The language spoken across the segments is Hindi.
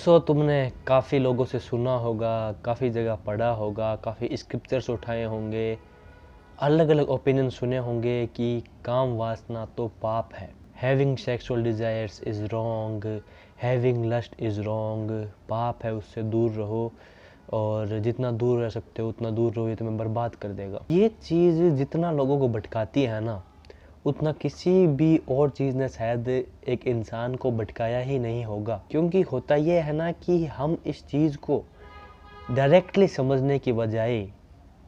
दोस्तों, तुमने काफ़ी लोगों से सुना होगा, काफ़ी जगह पढ़ा होगा, काफ़ी स्क्रिप्चर्स उठाए होंगे, अलग अलग ओपिनियन सुने होंगे कि काम वासना तो पाप है। Having sexual desires is wrong, having lust is wrong, पाप है, उससे दूर रहो और जितना दूर रह सकते हो उतना दूर रहो, ये तुम्हें बर्बाद कर देगा। ये चीज़ जितना लोगों को भटकाती है ना, उतना किसी भी और चीज़ ने शायद एक इंसान को भटकाया ही नहीं होगा। क्योंकि होता ये है ना कि हम इस चीज़ को डायरेक्टली समझने की बजाय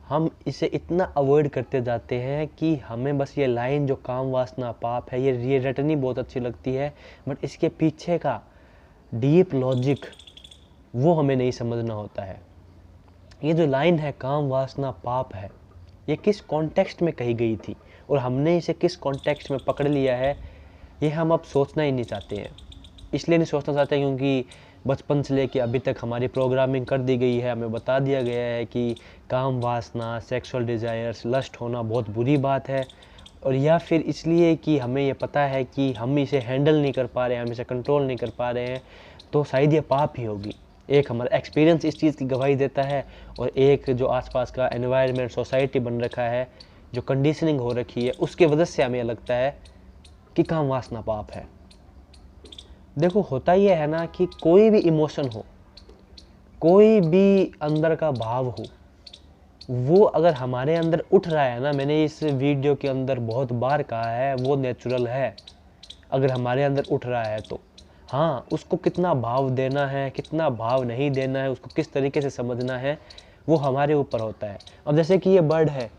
हम इसे इतना अवॉइड करते जाते हैं कि हमें बस ये लाइन जो काम वासना पाप है, ये रटनी बहुत अच्छी लगती है, बट इसके पीछे का डीप लॉजिक वो हमें नहीं समझना होता है। ये जो लाइन है काम वासना पाप है, ये किस कॉन्टेक्स्ट में कही गई थी और हमने इसे किस कॉन्टेक्स्ट में पकड़ लिया है, ये हम अब सोचना ही नहीं चाहते हैं। इसलिए नहीं सोचना चाहते क्योंकि बचपन से लेके अभी तक हमारी प्रोग्रामिंग कर दी गई है, हमें बता दिया गया है कि काम वासना, सेक्सुअल डिज़ायर्स, लस्ट होना बहुत बुरी बात है। और या फिर इसलिए कि हमें ये पता है कि हम इसे हैंडल नहीं कर पा रहे हैं, हम इसे कंट्रोल नहीं कर पा रहे हैं, तो शायद ये पाप ही होगी। एक हमारा एक्सपीरियंस इस चीज़ की गवाही देता है और एक जो आसपास का एनवायरनमेंट, सोसाइटी बन रखा है, जो कंडीशनिंग हो रखी है, उसके वजह से हमें लगता है कि काम वासना पाप है। देखो, होता यह है ना कि कोई भी इमोशन हो, कोई भी अंदर का भाव हो, वो अगर हमारे अंदर उठ रहा है ना, मैंने इस वीडियो के अंदर बहुत बार कहा है, वो नेचुरल है। अगर हमारे अंदर उठ रहा है तो हाँ, उसको कितना भाव देना है, कितना भाव नहीं देना है, उसको किस तरीके से समझना है, वो हमारे ऊपर होता है। अब जैसे कि ये बर्ड है,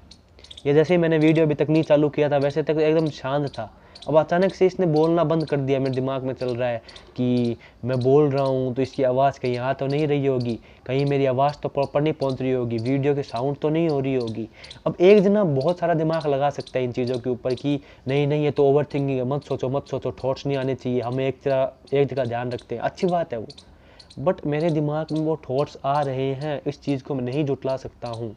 ये जैसे ही मैंने वीडियो अभी तक नहीं चालू किया था, वैसे तक एकदम शांत था। अब अचानक से इसने बोलना बंद कर दिया। मेरे दिमाग में चल रहा है कि मैं बोल रहा हूँ तो इसकी आवाज़ कहीं आ तो नहीं रही होगी, कहीं मेरी आवाज़ तो प्रॉपर नहीं पहुँच रही होगी, वीडियो की साउंड तो नहीं हो रही होगी। अब एक जना बहुत सारा दिमाग लगा सकता है इन चीज़ों के ऊपर कि नहीं नहीं, ये तो ओवर थिंकिंग है, मत सोचो, थॉट्स नहीं आने चाहिए, हमें एक जगह ध्यान रखते हैं। अच्छी बात है वो, बट मेरे दिमाग में वो थॉट्स आ रहे हैं, इस चीज़ को मैं नहीं जुटला सकता हूँ।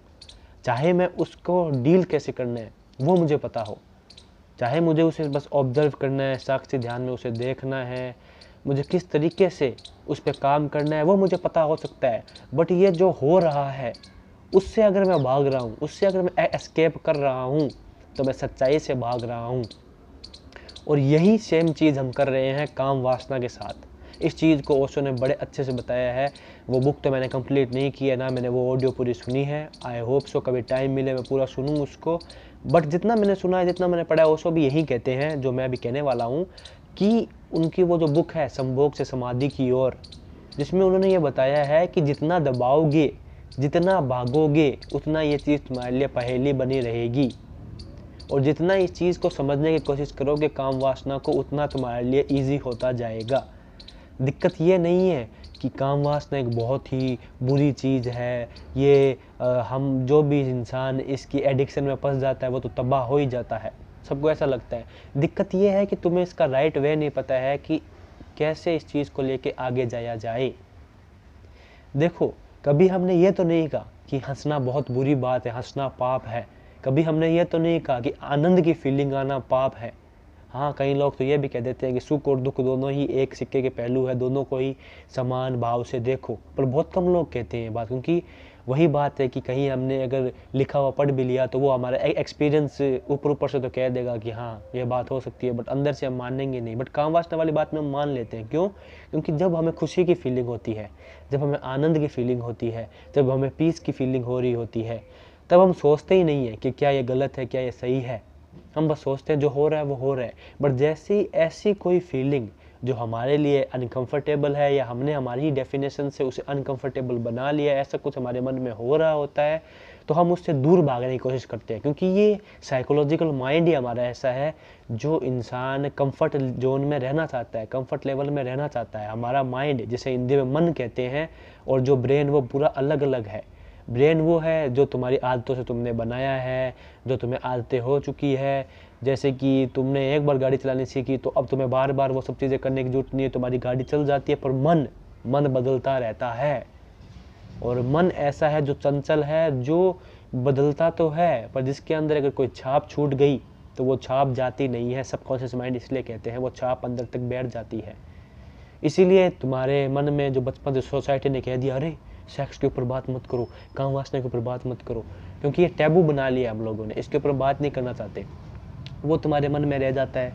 चाहे मैं उसको डील कैसे करना है वो मुझे पता हो, चाहे मुझे उसे बस ऑब्जर्व करना है, साक्षी ध्यान में उसे देखना है, मुझे किस तरीके से उस पर काम करना है वो मुझे पता हो सकता है। बट ये जो हो रहा है उससे अगर मैं भाग रहा हूँ, उससे अगर मैं एस्केप कर रहा हूँ, तो मैं सच्चाई से भाग रहा हूँ। और यही सेम चीज़ हम कर रहे हैं काम वासना के साथ। इस चीज़ को ओशो ने बड़े अच्छे से बताया है। वो बुक तो मैंने कंप्लीट नहीं की है ना, मैंने वो ऑडियो पूरी सुनी है। आई होप सो कभी टाइम मिले मैं पूरा सुनूँ उसको। बट जितना मैंने सुना है, जितना मैंने पढ़ा है, ओशो भी यही कहते हैं जो मैं अभी कहने वाला हूँ, कि उनकी वो जो बुक है संभोग से समाधि की ओर, जिसमें उन्होंने ये बताया है कि जितना दबाओगे, जितना भागोगे, उतना ये चीज़ तुम्हारे लिए पहेली बनी रहेगी। और जितना इस चीज़ को समझने की कोशिश करोगे काम वासना को, उतना तुम्हारे लिए ईजी होता जाएगा। दिक्कत ये नहीं है कि काम वासना एक बहुत ही बुरी चीज़ है, ये हम जो भी इंसान इसकी एडिक्शन में फंस जाता है वो तो तबाह हो ही जाता है, सबको ऐसा लगता है। दिक्कत ये है कि तुम्हें इसका राइट वे नहीं पता है कि कैसे इस चीज़ को लेके आगे जाया जाए। देखो, कभी हमने ये तो नहीं कहा कि हंसना बहुत बुरी बात है, हंसना पाप है। कभी हमने ये तो नहीं कहा कि आनंद की फीलिंग आना पाप है। हाँ, कई लोग तो ये भी कह देते हैं कि सुख और दुख दोनों ही एक सिक्के के पहलू है, दोनों को ही समान भाव से देखो। पर बहुत कम लोग कहते हैं ये बात, क्योंकि वही बात है कि कहीं हमने अगर लिखा हुआ पढ़ भी लिया तो वो हमारा एक्सपीरियंस ऊपर ऊपर से तो कह देगा कि हाँ ये बात हो सकती है, बट अंदर से हम मानेंगे नहीं। बट काम वासना वाली बात में हम मान लेते हैं। क्यों? क्योंकि जब हमें खुशी की फीलिंग होती है, जब हमें आनंद की फीलिंग होती है, जब हमें पीस की फीलिंग हो रही होती है, तब हम सोचते ही नहीं है कि क्या ये गलत है, क्या ये सही है। हम बस सोचते हैं जो हो रहा है वो हो रहा है। बट जैसी ऐसी कोई फीलिंग जो हमारे लिए अनकंफर्टेबल है, या हमने हमारी ही डेफिनेशन से उसे अनकंफर्टेबल बना लिया, ऐसा कुछ हमारे मन में हो रहा होता है, तो हम उससे दूर भागने की कोशिश करते हैं। क्योंकि ये साइकोलॉजिकल माइंड ही हमारा ऐसा है, जो इंसान कंफर्ट जोन में रहना चाहता है, कंफर्ट लेवल में रहना चाहता है। हमारा माइंड, जिसे हिंदी में मन कहते हैं, और जो ब्रेन, वो पूरा अलग अलग है। ब्रेन वो है जो तुम्हारी आदतों से तुमने बनाया है, जो तुम्हें आदतें हो चुकी है। जैसे कि तुमने एक बार गाड़ी चलानी सीखी तो अब तुम्हें बार बार वो सब चीज़ें करने की जरूरत नहीं है, तुम्हारी गाड़ी चल जाती है। पर मन बदलता रहता है, और मन ऐसा है जो चंचल है, जो बदलता तो है, पर जिसके अंदर अगर कोई छाप छूट गई तो वो छाप जाती नहीं है। सबकॉन्शियस माइंड इसलिए कहते हैं, वो छाप अंदर तक बैठ जाती है। इसीलिए तुम्हारे मन में जो बचपन से सोसाइटी ने कह दिया, अरे सेक्स के ऊपर बात मत करो, काम वासना के ऊपर बात मत करो, क्योंकि ये टैबू बना लिया हम लोगों ने, इसके ऊपर बात नहीं करना चाहते, वो तुम्हारे मन में रह जाता है।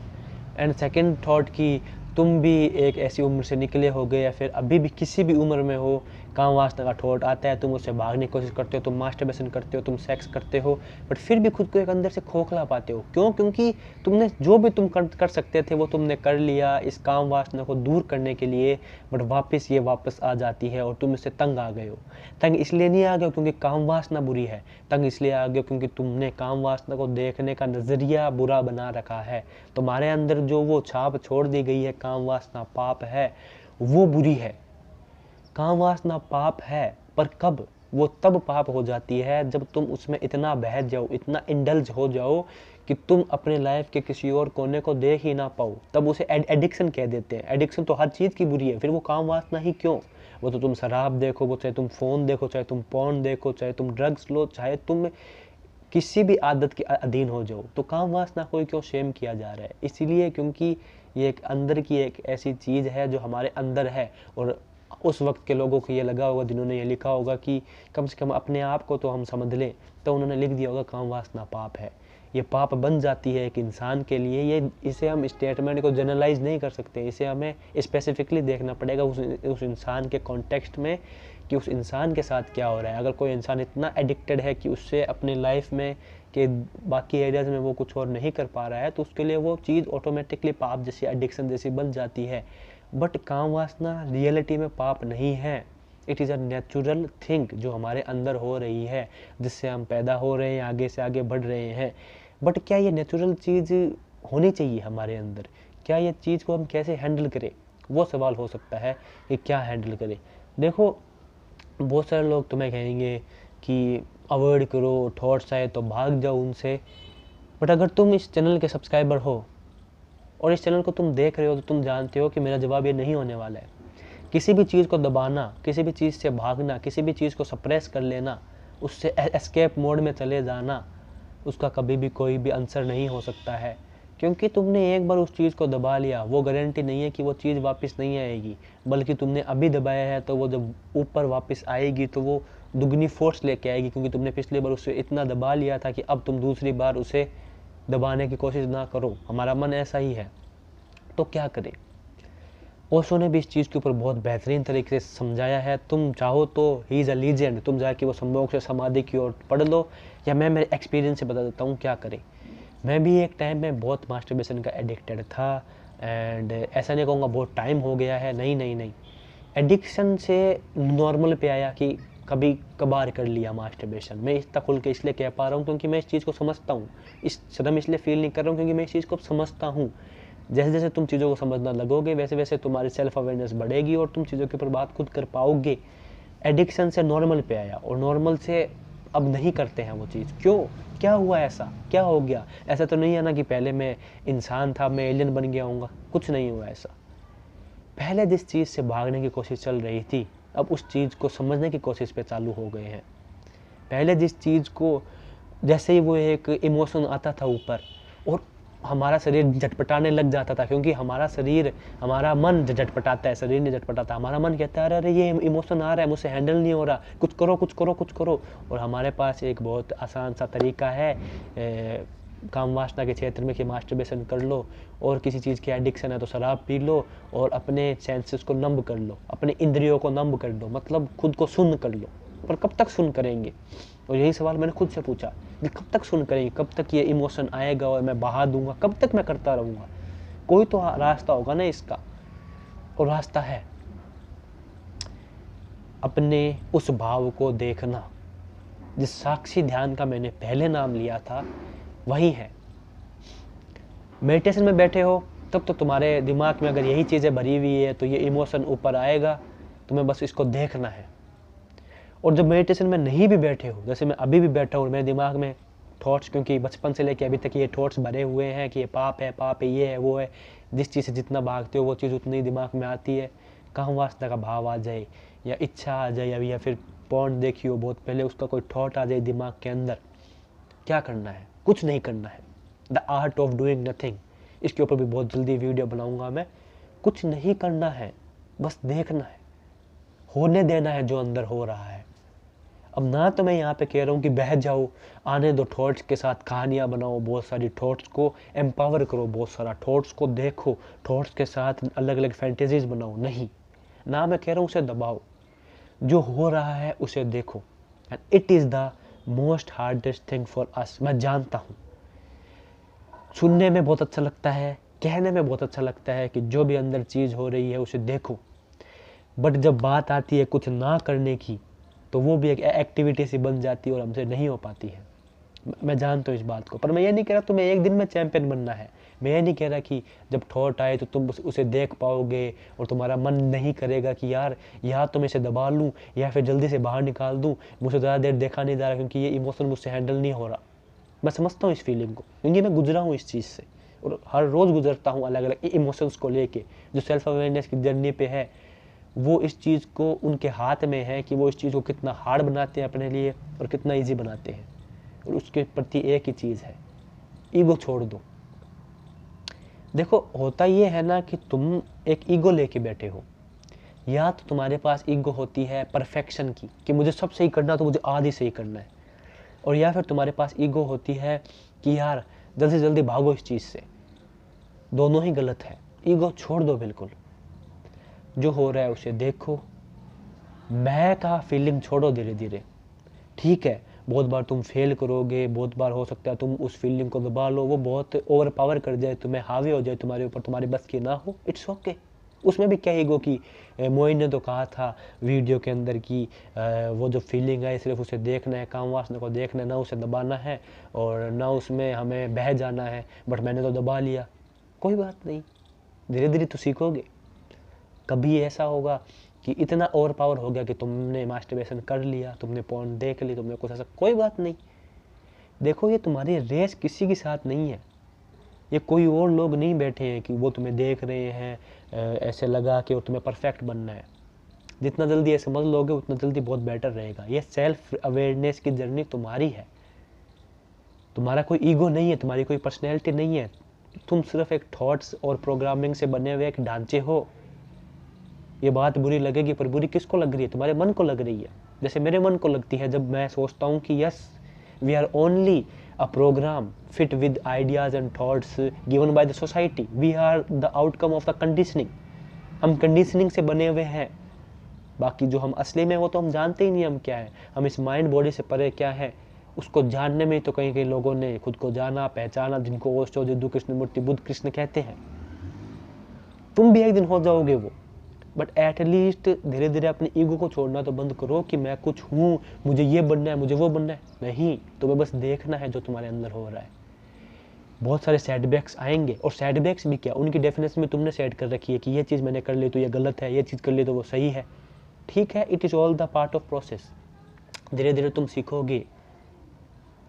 एंड सेकंड थॉट कि तुम भी एक ऐसी उम्र से निकले होगे या फिर अभी भी किसी भी उम्र में हो, काम वासना का थॉट आता है, तुम उससे भागने की कोशिश करते हो, तुम मास्टरबेशन करते हो, तुम सेक्स करते हो, बट फिर भी खुद को एक अंदर से खोखला पाते हो। क्यों? क्योंकि तुमने जो भी तुम कर सकते थे वो तुमने कर लिया इस काम वासना को दूर करने के लिए, बट वापस ये वापस आ जाती है और तुम इससे तंग आ गए हो। तंग इसलिए नहीं आ गए हो क्योंकि काम वासना बुरी है, तंग इसलिए आ गए हो क्योंकि तुमने काम वासना को देखने का नज़रिया बुरा बना रखा है। तुम्हारे अंदर जो वो छाप छोड़ दी गई है, काम वासना पाप है, वो बुरी है। काम वासना पाप है, पर कब? वो तब पाप हो जाती है जब तुम उसमें इतना बह जाओ, इतना इंडल्ज हो जाओ कि तुम अपने लाइफ के किसी और कोने को देख ही ना पाओ। तब उसे एडिक्शन कह देते हैं। एडिक्शन तो हर चीज़ की बुरी है, फिर वो काम वासना ही क्यों? वो तो तुम शराब देखो, वो चाहे तुम फ़ोन देखो, चाहे तुम पॉर्न देखो, चाहे तुम ड्रग्स लो, चाहे तुम किसी भी आदत के अधीन हो जाओ, तो काम वासना को क्यों शेम किया जा रहा है? इसीलिए क्योंकि ये एक अंदर की एक ऐसी चीज़ है जो हमारे अंदर है। और उस वक्त के लोगों को ये लगा होगा, जिन्होंने ये लिखा होगा कि कम से कम अपने आप को तो हम समझ लें, तो उन्होंने लिख दिया होगा काम वासना पाप है। ये पाप बन जाती है एक इंसान के लिए। ये इसे हम स्टेटमेंट को जनरलाइज नहीं कर सकते, इसे हमें स्पेसिफिकली देखना पड़ेगा उस इंसान के कॉन्टेक्स्ट में कि उस इंसान के साथ क्या हो रहा है। अगर कोई इंसान इतना एडिक्टेड है कि उससे अपने लाइफ में के बाकी एरियाज में वो कुछ और नहीं कर पा रहा है, तो उसके लिए वो चीज़ ऑटोमेटिकली पाप जैसी, एडिक्शन जैसी बन जाती है। बट काम वासना रियलिटी में पाप नहीं है। It is a natural thing जो हमारे अंदर हो रही है, जिससे हम पैदा हो रहे हैं, आगे से आगे बढ़ रहे हैं। बट क्या ये नेचुरल चीज़ होनी चाहिए हमारे अंदर? क्या ये चीज़ को हम कैसे हैंडल करें? वो सवाल हो सकता है कि क्या हैंडल करें। देखो, बहुत सारे लोग तुम्हें कहेंगे कि अवॉइड करो, थॉट्स आए तो भाग जाओ उनसे। बट अगर तुम इस चैनल के सब्सक्राइबर हो और इस चैनल को तुम देख रहे हो, तो तुम जानते हो कि मेरा जवाब ये नहीं होने वाला है। किसी भी चीज़ को दबाना, किसी भी चीज़ से भागना, किसी भी चीज़ को सप्रेस कर लेना, उससे एस्केप मोड में चले जाना, उसका कभी भी कोई भी आंसर नहीं हो सकता है। क्योंकि तुमने एक बार उस चीज़ को दबा लिया, वो गारंटी नहीं है कि वो चीज़ वापस नहीं आएगी, बल्कि तुमने अभी दबाया है तो वो जब ऊपर वापस आएगी तो वो दुगनी फोर्स लेके आएगी, क्योंकि तुमने पिछली बार उसे इतना दबा लिया था कि अब तुम दूसरी बार उसे दबाने की कोशिश ना करो। हमारा मन ऐसा ही है। तो क्या करें? ओशो ने भी इस चीज़ के ऊपर बहुत बेहतरीन तरीके से समझाया है। तुम चाहो तो ही इज़ अ लीजेंड, तुम जाके वो संभोग से समाधि की ओर पढ़ लो, या मैं मेरे एक्सपीरियंस से बता देता हूँ क्या करें। मैं भी एक टाइम में बहुत मास्टरबेशन का एडिक्टेड था, एंड ऐसा नहीं कहूँगा बहुत टाइम हो गया है, नहीं। एडिक्शन से नॉर्मल पे आया कि कभी कभार कर लिया मास्टरबेशन। मैं इतना खुल के इसलिए कह पा रहा हूँ क्योंकि मैं इस चीज़ को समझता हूँ। इस शर्म इसलिए फील नहीं कर रहा हूँ क्योंकि मैं इस चीज़ को समझता हूँ। जैसे जैसे तुम चीज़ों को समझना लगोगे, वैसे वैसे तुम्हारी सेल्फ अवेयरनेस बढ़ेगी और तुम चीज़ों के ऊपर बात खुद कर पाओगे। एडिक्शन से नॉर्मल पे आया और नॉर्मल से अब नहीं करते हैं वो चीज़। क्यों? क्या हुआ? ऐसा क्या हो गया? ऐसा तो नहीं है ना कि पहले मैं इंसान था, मैं एलियन बन गया हूँगा। कुछ नहीं हुआ ऐसा। पहले जिस चीज़ से भागने की कोशिश चल रही थी, अब उस चीज़ को समझने की कोशिश पे चालू हो गए हैं। पहले जिस चीज़ को, जैसे ही वो एक इमोशन आता था ऊपर और हमारा शरीर झटपटाने लग जाता था, क्योंकि हमारा शरीर, हमारा मन झटपटाता है, शरीर नहीं झटपटाता। हमारा मन कहता है अरे ये इमोशन आ रहा है, मुझसे हैंडल नहीं हो रहा, कुछ करो कुछ करो कुछ करो। और हमारे पास एक बहुत आसान सा तरीका है काम वासना के क्षेत्र में कि मास्टरबेशन कर लो, और किसी चीज़ की एडिक्शन है तो शराब पी लो और अपने सेंसेस को नंब कर लो, अपने इंद्रियों को नंब कर लो, मतलब खुद को सुन्न कर लो। पर कब तक सुन करेंगे? और यही सवाल मैंने खुद से पूछा कि कब तक सुन करेंगे, कब तक ये इमोशन आएगा और मैं बहा दूंगा, कब तक मैं करता रहूँगा? कोई तो रास्ता होगा ना इसका, और रास्ता है अपने उस भाव को देखना। जिस साक्षी ध्यान का मैंने पहले नाम लिया था वही है। मेडिटेशन में बैठे हो तब तो तुम्हारे दिमाग में अगर यही चीज़ें भरी हुई है तो ये इमोशन ऊपर आएगा, तुम्हें बस इसको देखना है। और जब मेडिटेशन में नहीं भी बैठे हो, जैसे मैं अभी भी बैठा हूँ, मेरे दिमाग में थॉट्स, क्योंकि बचपन से लेके अभी तक ये थॉट्स भरे हुए हैं कि ये पाप है, ये है, वो है। जिस चीज़ से जितना भागते हो वो चीज़ उतनी दिमाग में आती है। काम वासना का भाव आ जाए या इच्छा आ जाए या फिर पॉर्न देखी हो बहुत पहले, उसका कोई थॉट आ जाए दिमाग के अंदर, क्या करना है? कुछ नहीं करना है। The art of doing nothing, इसके ऊपर भी बहुत जल्दी वीडियो बनाऊंगा मैं। कुछ नहीं करना है, बस देखना है, होने देना है जो अंदर हो रहा है। अब ना तो मैं यहाँ पे कह रहा हूँ कि बह जाओ, आने दो थॉट्स के साथ कहानियाँ बनाओ, बहुत सारी थॉट्स को एम्पावर करो, बहुत सारा थॉट्स को देखो, थॉट्स के साथ अलग अलग फैंटेसीज बनाओ, नहीं। ना मैं कह रहा हूँ उसे दबाओ, जो हो रहा है उसे देखो। And it is the most hardest thing for us. मैं जानता हूँ सुनने में बहुत अच्छा लगता है, कहने में बहुत अच्छा लगता है कि जो भी अंदर चीज़ हो रही है उसे देखो, बट जब बात आती है कुछ ना करने की तो वो भी एक एक्टिविटी सी बन जाती है और हमसे नहीं हो पाती है। मैं जानता हूँ इस बात को, पर मैं ये नहीं कह रहा तुम्हें एक दिन में चैंपियन बनना है। मैं ये नहीं कह रहा कि जब थॉट आए तो तुम उसे देख पाओगे और तुम्हारा मन नहीं करेगा कि यार या तो मैं इसे दबा लूँ या फिर जल्दी से बाहर निकाल दूँ, मुझे ज़्यादा देर देखा नहीं जा रहा क्योंकि ये इमोशन मुझसे हैंडल नहीं हो रहा। मैं समझता हूँ इस फीलिंग को, क्योंकि मैं गुजरा हूँ इस चीज़ से और हर रोज़ गुजरता हूँ अलग अलग इमोशंस को लेके। जो सेल्फ अवेयरनेस की जर्नी पे है वो इस चीज़ को उनके हाथ में है कि वो इस चीज़ को कितना हार्ड बनाते हैं अपने लिए और कितना ईजी बनाते हैं। और उसके प्रति एक ही चीज़ है, ईगो छोड़ दो। देखो होता ये है ना कि तुम एक ईगो लेके बैठे हो, या तो तुम्हारे पास ईगो होती है परफेक्शन की कि मुझे सब सही करना तो मुझे आधी सही करना है, और या फिर तुम्हारे पास ईगो होती है कि यार जल्दी से जल्दी भागो इस चीज़ से। दोनों ही गलत है, ईगो छोड़ दो बिल्कुल। जो हो रहा है उसे देखो, मैं का फीलिंग छोड़ो धीरे धीरे। ठीक है बहुत बार तुम फेल करोगे, बहुत बार हो सकता है तुम उस फीलिंग को दबा लो, वो बहुत ओवर पावर कर जाए, तुम्हें हावी हो जाए तुम्हारे ऊपर, तुम्हारी बस की ना हो, इट्स ओके। उसमें भी क्या ईगो की, मोइन ने तो कहा था वीडियो के अंदर कि वो जो फीलिंग है सिर्फ उसे देखना है, काम वासना को देखना है, ना उसे दबाना है और ना उसमें हमें बह जाना है, बट मैंने तो दबा लिया। कोई बात नहीं, धीरे धीरे तो सीखोगे। कभी ऐसा होगा कि इतना ओवर पावर हो गया कि तुमने मास्टरबेशन कर लिया, तुमने पॉर्न देख ली, तुमने कुछ ऐसा, कोई बात नहीं। देखो ये तुम्हारी रेस किसी के साथ नहीं है, ये कोई और लोग नहीं बैठे हैं कि वो तुम्हें देख रहे हैं ऐसे लगा कि और तुम्हें परफेक्ट बनना है। जितना जल्दी ये समझ लोगे उतना जल्दी बहुत बेटर रहेगा। ये सेल्फ अवेयरनेस की जर्नी तुम्हारी है, तुम्हारा कोई ईगो नहीं है, तुम्हारी कोई पर्सनैलिटी नहीं है, तुम सिर्फ एक थॉट्स और प्रोग्रामिंग से बने हुए एक ढांचे हो। ये बात बुरी लगेगी, पर बुरी किसको लग रही है? तुम्हारे मन को लग रही है, जैसे मेरे मन को लगती है जब मैं सोचता हूँ कि yes we are only a program fit with ideas and thoughts given by the society, we are the outcome of the conditioning. हम कंडीशनिंग से बने हुए हैं, बाकी जो हम असली में वो तो हम जानते ही नहीं हम क्या है। हम इस माइंड बॉडी से परे क्या है उसको जानने में तो कहीं कहीं लोगों ने खुद को जाना पहचाना, जिनको ओशो, जिद्दू कृष्णमूर्ति, बुद्ध कृष्ण कहते हैं। तुम भी एक दिन हो जाओगे वो, बट एटलीस्ट धीरे धीरे अपने ईगो को छोड़ना तो बंद करो कि मैं कुछ हूँ, मुझे ये बनना है, मुझे वो बनना है। नहीं, तुम्हें बस देखना है जो तुम्हारे अंदर हो रहा है। बहुत सारे सेटबैक्स आएंगे, और सेटबैक्स भी क्या, उनकी डेफिनेशन में तुमने सेट कर रखी है कि ये चीज़ मैंने कर ली तो ये गलत है, ये चीज़ कर ली तो वो सही है। ठीक है, it is all the part of process. धीरे धीरे तुम सीखोगे।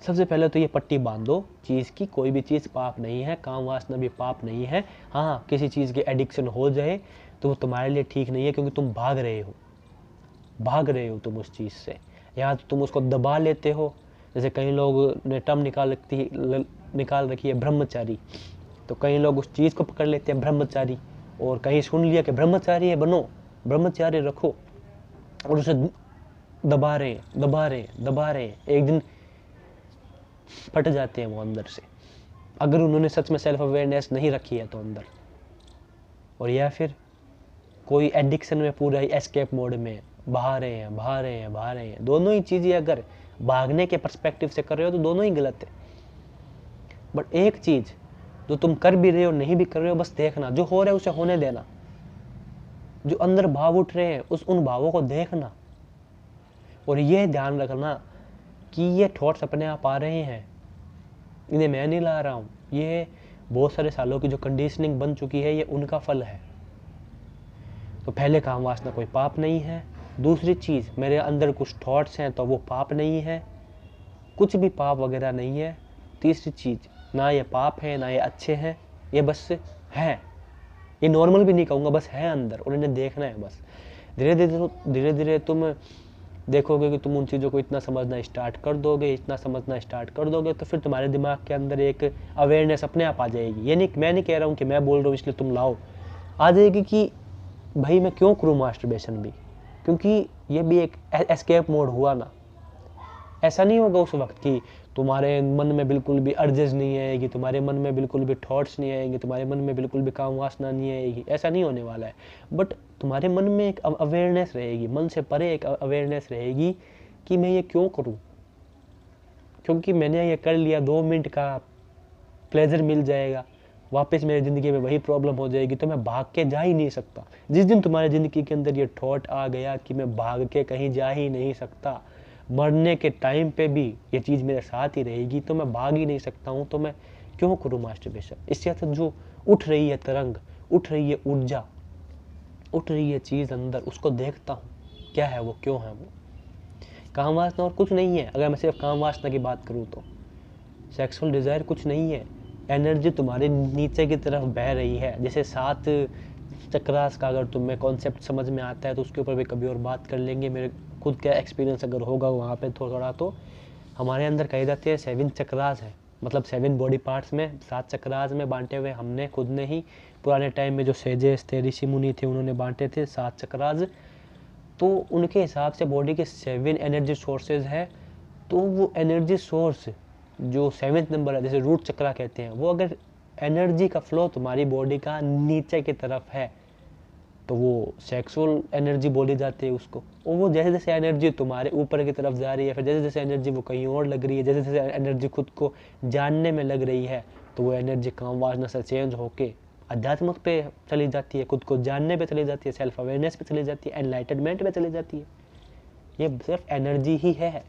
सबसे पहले तो ये पट्टी बांधो चीज़ की, कोई भी चीज़ पाप नहीं है, काम वासना भी पाप नहीं है। हाँ, किसी चीज़ की एडिक्शन हो जाए तो वो तुम्हारे लिए ठीक नहीं है, क्योंकि तुम भाग रहे हो तुम उस चीज़ से, या तो तुम उसको दबा लेते हो। जैसे कई लोग ने टर्म निकाल रखी है ब्रह्मचारी, तो कई लोग उस चीज़ को पकड़ लेते हैं ब्रह्मचारी, और कहीं सुन लिया कि ब्रह्मचारी है बनो, ब्रह्मचारी रखो, और उसे दबा रहे हैं, एक दिन फट जाते हैं वो अंदर से, अगर उन्होंने सच में सेल्फ अवेयरनेस नहीं रखी है तो अंदर। और या फिर कोई एडिक्शन में पूरा ही एस्केप मोड में बहा रहे हैं। दोनों ही चीज़ें अगर भागने के पर्सपेक्टिव से कर रहे हो तो दोनों ही गलत है। बट एक चीज़ जो तुम कर भी रहे हो नहीं भी कर रहे हो, बस देखना, जो हो रहा है उसे होने देना। जो अंदर भाव उठ रहे हैं उन भावों को देखना, और ये ध्यान रखना कि ये थॉट्स अपने आप आ रहे हैं, इन्हें मैं नहीं ला रहा हूँ, ये बहुत सारे सालों की जो कंडीशनिंग बन चुकी है ये उनका फल है। तो पहले काम वासना कोई पाप नहीं है। दूसरी चीज़, मेरे अंदर कुछ थॉट्स हैं तो वो पाप नहीं है, कुछ भी पाप वगैरह नहीं है। तीसरी चीज़, ना ये पाप है ना ये अच्छे हैं, ये बस है, ये नॉर्मल भी नहीं कहूँगा, बस है अंदर, और इन्हें देखना है बस। धीरे धीरे तुम देखोगे कि तुम उन चीज़ों को इतना समझना स्टार्ट कर दोगे तो फिर तुम्हारे दिमाग के अंदर एक अवेयरनेस अपने आप आ जाएगी। ये नहीं, मैं नहीं कह रहा हूँ कि मैं बोल रहा हूँ इसलिए तुम लाओ, आ जाएगी कि भाई मैं क्यों करूँ मास्टरबेशन भी, क्योंकि ये भी एक एस्केप मोड हुआ ना। ऐसा नहीं होगा उस वक्त कि तुम्हारे मन में बिल्कुल भी अर्जेस नहीं आएगी, तुम्हारे मन में बिल्कुल भी थॉट्स नहीं आएंगे, तुम्हारे मन में बिल्कुल भी काम वासना नहीं आएगी, ऐसा नहीं होने वाला है। बट तुम्हारे मन में एक अवेयरनेस रहेगी, मन से परे एक अवेयरनेस रहेगी कि मैं ये क्यों करूँ, क्योंकि मैंने ये कर लिया, 2 मिनट का प्लेजर मिल जाएगा, वापस मेरी ज़िंदगी में वही प्रॉब्लम हो जाएगी, तो मैं भाग के जा ही नहीं सकता। जिस दिन तुम्हारी ज़िंदगी के अंदर ये थॉट आ गया कि मैं भाग के कहीं जा ही नहीं सकता, मरने के टाइम पे भी ये चीज़ मेरे साथ ही रहेगी, तो मैं भाग ही नहीं सकता हूँ, तो मैं क्यों करूँ मास्टरबेशन। इससे अच्छा जो उठ रही है तरंग, उठ रही है ऊर्जा, उठ रही है चीज़ अंदर, उसको देखता हूँ क्या है वो, क्यों है वो। काम वासना और कुछ नहीं है। अगर मैं सिर्फ काम वासना की बात करूँ तो सेक्सुअल डिज़ायर कुछ नहीं है। एनर्जी तुम्हारे नीचे की तरफ बह रही है। जैसे 7 चक्रास का अगर तुम्हें कॉन्सेप्ट समझ में आता है तो उसके ऊपर भी कभी और बात कर लेंगे। मेरे खुद का एक्सपीरियंस अगर होगा वहाँ पे थोड़ा तो हमारे अंदर कही जाती है 7 चक्रास है, मतलब 7 बॉडी पार्ट्स में 7 चक्रास में बांटे हुए हमने खुद ने ही पुराने टाइम में जो सेजेस थे, ऋषि मुनि थे, उन्होंने बांटे थे 7 चक्रास। तो उनके हिसाब से बॉडी के 7 एनर्जी सोर्सेज है। तो वो एनर्जी सोर्स जो 7th नंबर है, जैसे रूट चक्रा कहते हैं, वो अगर एनर्जी का फ्लो तुम्हारी बॉडी का नीचे की तरफ है तो वो सेक्सुअल एनर्जी बोली जाती है उसको। और वो जैसे जैसे एनर्जी तुम्हारे ऊपर की तरफ जा रही है, फिर जैसे जैसे एनर्जी वो कहीं और लग रही है, जैसे जैसे एनर्जी खुद को जानने में लग रही है, तो वो एनर्जी काम वासना से चेंज होके अध्यात्मक पे चली जाती है, खुद को जानने पे चली जाती है, सेल्फ अवेयरनेस पे चली जाती है, एनलाइटनमेंट पे चली जाती है। ये सिर्फ एनर्जी ही है,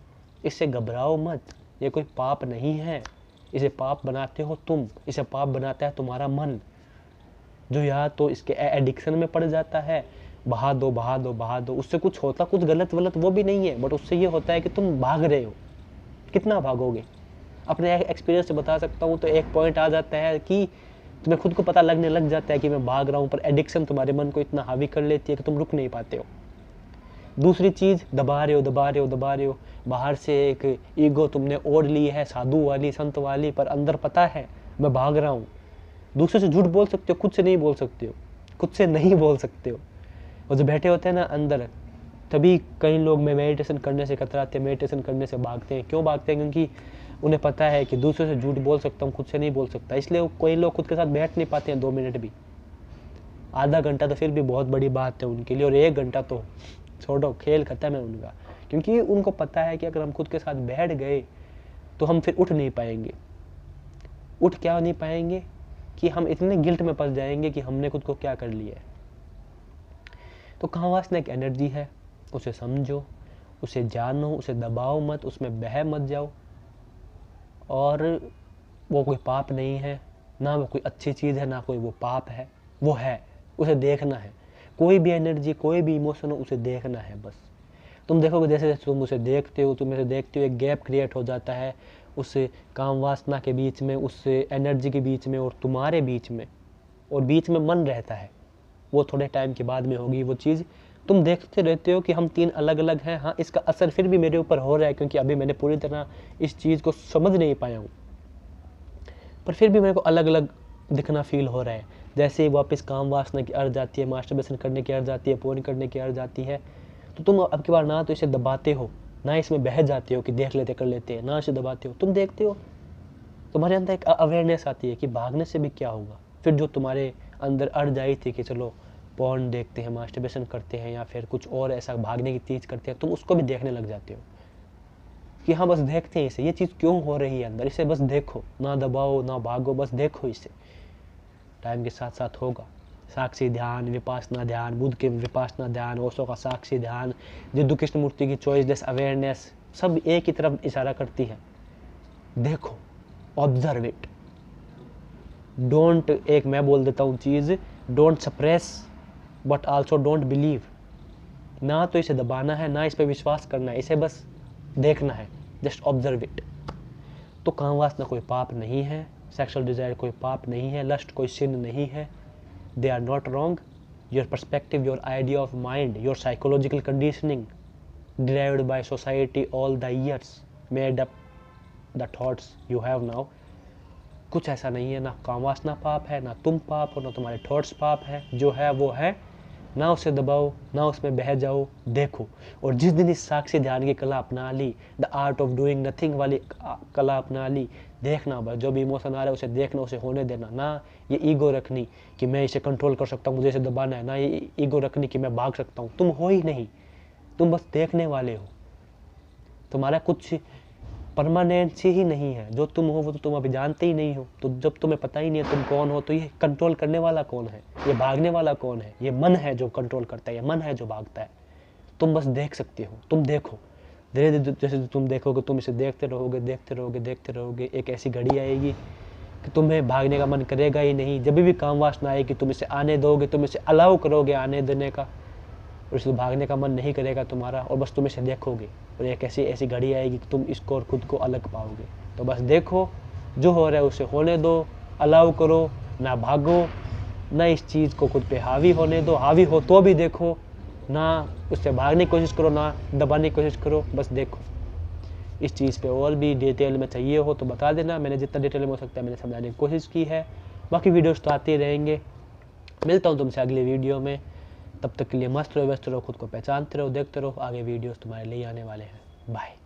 इससे घबराओ मत। ये कोई पाप नहीं है, इसे पाप बनाते हो तुम, इसे पाप बनाता है तुम्हारा मन, जो या तो इसके एडिक्शन में पड़ जाता है, बहा दो बहा दो बहा दो। उससे कुछ होता कुछ गलत वलत वो भी नहीं है, बट उससे ये होता है कि तुम भाग रहे हो। कितना भागोगे? अपने एक्सपीरियंस से बता सकता हूँ, तो एक पॉइंट आ जाता है कि तुम्हें खुद को पता लगने लग जाता है कि मैं भाग रहा हूँ, पर एडिक्शन तुम्हारे मन को इतना हावी कर लेती है कि तुम रुक नहीं पाते हो। दूसरी चीज़, दबा रहे हो दबा रहे हो दबा रहे हो। बाहर से एक ईगो तुमने ओढ़ ली है, साधु वाली संत वाली, पर अंदर पता है मैं भाग रहा हूँ। दूसरे से झूठ बोल सकते हो, खुद से नहीं बोल सकते हो, खुद से नहीं बोल सकते हो। और जो बैठे होते हैं ना अंदर, तभी कई लोग में मेडिटेशन करने से कतराते हैं, मेडिटेशन करने से भागते हैं। क्यों भागते हैं? क्योंकि उन्हें पता है कि दूसरे से झूठ बोल सकता हूँ, खुद से नहीं बोल सकता। इसलिए कोई लोग खुद के साथ बैठ नहीं पाते हैं 2 मिनट भी। आधा घंटा तो फिर भी बहुत बड़ी बात है उनके लिए, और 1 घंटा तो छोड़ो, खेल खत्म है उनका। क्योंकि उनको पता है कि अगर हम खुद के साथ बैठ गए तो हम फिर उठ नहीं पाएंगे। उठ क्या नहीं पाएंगे कि हम इतने गिल्ट में फंस जाएंगे कि हमने खुद को क्या कर लिया है। तो काम वासना एक एनर्जी है, उसे समझो, उसे जानो, उसे दबाओ मत, उसमें बह मत जाओ। और वो कोई पाप नहीं है, ना वो कोई अच्छी चीज़ है, ना कोई वो पाप है। वो है, उसे देखना है। कोई भी एनर्जी, कोई भी इमोशन हो, उसे देखना है बस। तुम देखोगे जैसे जैसे तुम उसे देखते हो, तुम उसे देखते हो, एक गैप क्रिएट हो जाता है उस काम वासना के बीच में, उस एनर्जी के बीच में और तुम्हारे बीच में, और बीच में मन रहता है। वो थोड़े टाइम के बाद में होगी वो चीज़। तुम देखते रहते हो कि हम 3 अलग अलग हैं। हाँ, इसका असर फिर भी मेरे ऊपर हो रहा है, क्योंकि अभी मैंने पूरी तरह इस चीज़ को समझ नहीं पाया हूँ, पर फिर भी मेरे को अलग अलग दिखना फील हो रहा है। जैसे ही वापस काम वासना की अर्ज आती है, मास्टरबेशन करने की अर्ज आती है, पूर्ण करने की अर्ज आती है, तो तुम अब की बार ना तो इसे दबाते हो, ना इसमें बह जाते हो कि देख लेते कर लेते हैं, ना इसे दबाते हो, तुम देखते हो। तुम्हारे अंदर एक अवेयरनेस आती है कि भागने से भी क्या होगा। फिर जो तुम्हारे अंदर अर्ज आई थी कि चलो पॉर्न देखते हैं, मास्टरबेशन करते हैं, या फिर कुछ और ऐसा भागने की चीज़ करते हैं, तुम उसको भी देखने लग जाते हो कि हाँ बस देखते हैं इसे, ये चीज़ क्यों हो रही है अंदर, इसे बस देखो, ना दबाओ ना भागो, बस देखो इसे। टाइम के साथ साथ होगा। साक्षी ध्यान, विपासना ध्यान, बुद्ध के विपासना ध्यान, ओशो का साक्षी ध्यान, जिद्दू कृष्णमूर्ति की चॉइसलेस अवेयरनेस, सब एक ही तरफ इशारा करती है। देखो, ऑब्जर्व इट। डोंट, एक मैं बोल देता हूँ चीज़, don't suppress but also don't believe. ना तो इसे दबाना है, ना इस पर विश्वास करना है, इसे बस देखना है, जस्ट ऑब्जर्व इट। तो काम वासना कोई पाप नहीं है, सेक्सुअल डिज़ायर कोई पाप नहीं है, लस्ट कोई सिन नहीं है। They are not wrong. Your perspective, your idea of mind, your psychological conditioning derived by society all the years made up the thoughts you have now। कुछ ऐसा नहीं है, ना काम वासना पाप है, ना तुम पाप हो, ना तुम्हारे थॉट्स पाप है। जो है वो है, ना उसे दबाओ, ना उसमें बह जाओ, देखो। और जिस दिन इस साक्षी ध्यान की कला अपना ली, the art of doing nothing वाली कला अपना ली, देखना बस जो भी इमोशन आ रहा है उसे देखना, उसे होने देना। ना ये ईगो रखनी कि मैं इसे कंट्रोल कर सकता हूँ, मुझे इसे दबाना है, ना ये ईगो रखनी कि मैं भाग सकता हूँ। तुम हो ही नहीं, तुम बस देखने वाले हो। तुम्हारा कुछ परमानेंसी ही नहीं है। जो तुम हो वो तो तुम अभी जानते ही नहीं हो। तो जब तुम्हें पता ही नहीं है तुम कौन हो, तो ये कंट्रोल करने वाला कौन है, ये भागने वाला कौन है? ये मन है जो कंट्रोल करता है, ये मन है जो भागता है। तुम बस देख सकते हो, तुम देखो। धीरे धीरे जैसे तुम देखोगे, तुम इसे देखते रहोगे, देखते रहोगे, देखते रहोगे, एक ऐसी घड़ी आएगी कि तुम्हें भागने का मन करेगा ही नहीं। जब भी काम वासना आएगी तुम इसे आने दोगे, तुम इसे अलाउ करोगे आने देने का, और इसको भागने का मन नहीं करेगा तुम्हारा, और बस तुम इसे देखोगे। और एक ऐसी घड़ी आएगी कि तुम इसको और खुद को अलग पाओगे। तो बस देखो, जो हो रहा है उसे होने दो, अलाउ करो, ना भागो, ना इस चीज़ को खुद पे हावी होने दो। हावी हो तो भी देखो, ना उससे भागने की कोशिश करो, ना दबाने की कोशिश करो, बस देखो। इस चीज़ पे और भी डिटेल में चाहिए हो तो बता देना, मैंने जितना डिटेल में हो सकता है मैंने समझाने की कोशिश की है। बाकी वीडियोस तो आते रहेंगे। मिलता हूँ तुमसे अगले वीडियो में। तब तक के लिए मस्त रहो, व्यस्त रहो, खुद को पहचानते रहो, देखते रहो। आगे वीडियोस तुम्हारे लिए आने वाले हैं। बाय।